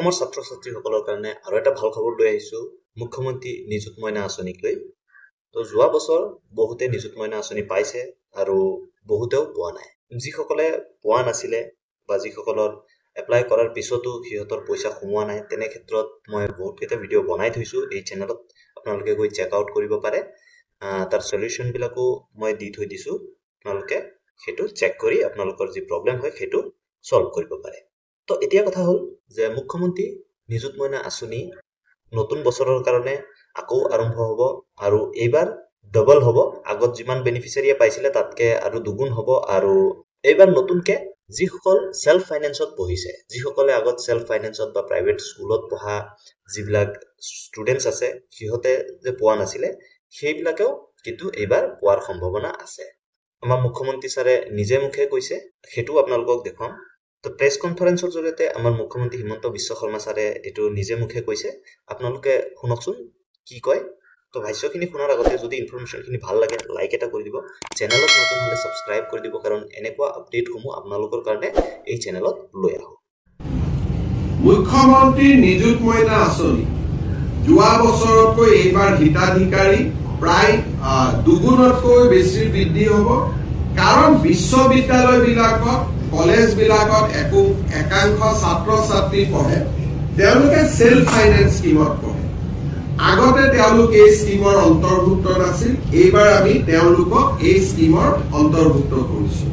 অসমৰ ছাত্ৰ ছাত্ৰীসকলৰ কাৰণে আৰু এটা ভাল খবৰ লৈ আহিছো মুখ্যমন্ত্ৰী নিযুত মইনা আঁচনিক লৈ তো যোৱা বছৰ বহুতে নিযুত মইনা আঁচনি পাইছে আৰু বহুতেও পোৱা নাই যিসকলে পোৱা নাছিলে বা যিসকলৰ এপ্লাই কৰাৰ পিছতো সিহঁতৰ পইচা সোমোৱা নাই তেনে ক্ষেত্ৰত মই বহুত কেইটা ভিডিঅ' বনাই থৈছো এই চেনেলত আপোনালোকে গৈ চেক আউট কৰিব পাৰে তাৰ সলিউশন বিলাকো মই দি থৈ দিছো আপোনালোকে হেতু চেক কৰি আপোনালোকৰ যি প্ৰবলেম হয় হেতু সলভ কৰিব পাৰে তো এতিয়া কথা হল যে মুখ্যমন্ত্ৰী নিযুত মইনা আঁচনি নতুন বছৰৰ কাৰণে আকৌ আৰম্ভ হ'ব আৰু এইবাৰ ডবল হ'ব আগত যিমান বেনিফিচিয়াৰিয়ে পাইছিলে তাতকে আৰু দুগুণ হ'ব আৰু এইবাৰ নতুনকে যিসকল সেলফ ফাইনান্সত পঢ়িছে যিসকলে আগত সেলফ ফাইনান্সত বা প্ৰাইভেট স্কুলত পঢ়া যিবিলাক ষ্টুডেন্টস আছে সিহঁতে যে পোৱা নাছিলে সেইবিলাকেও কিন্তু এইবাৰ পোৱাৰ সম্ভাৱনা আছে আমাৰ মুখ্যমন্ত্ৰী ছাৰে নিজে মুখে কৈছে হেতু আপোনালোকক দেখাম তো প্ৰেছ কনফাৰেন্সৰ জৰিয়তে আমাৰ মুখ্যমন্ত্ৰী হিমন্ত বিশ্ব শৰ্মা ছাৰে এটো নিজে মুখে কৈছে আপোনালোকে শুনকচোন কি কয় তো ভাষ্যখিনি শুনাৰ আগতে যদি ইনফৰমেশনখিনি ভাল লাগে লাইক এটা কৰি দিব চেনেলত নতুন হলে সাবস্ক্ৰাইব কৰি দিব কাৰণ এনেকুৱা আপডেটসমূহ আপোনালোকৰ কাৰণে এই চেনেলত লৈ আহো মুখ্যমন্ত্ৰী নিযুত মইনা আঁচনি যোৱা বছৰতকৈ এইবাৰ হিতাধিকাৰী প্ৰায় দুগুণতকৈ বেছি বৃদ্ধি হ'ব কাৰণ বিশ্ববিদ্যালয়বিলাকত কলেজবিলাকত একাংশ ছাত্ৰ ছাত্ৰী পঢ়ে তেওঁলোকে সেলফ ফাইনেন্স স্কিমত পঢ়ে আগতে তেওঁলোক এই স্কিমৰ অন্তৰ্ভুক্ত নাছিল এইবাৰ আমি তেওঁলোকক এই স্কিমৰ অন্তৰ্ভুক্ত কৰিছো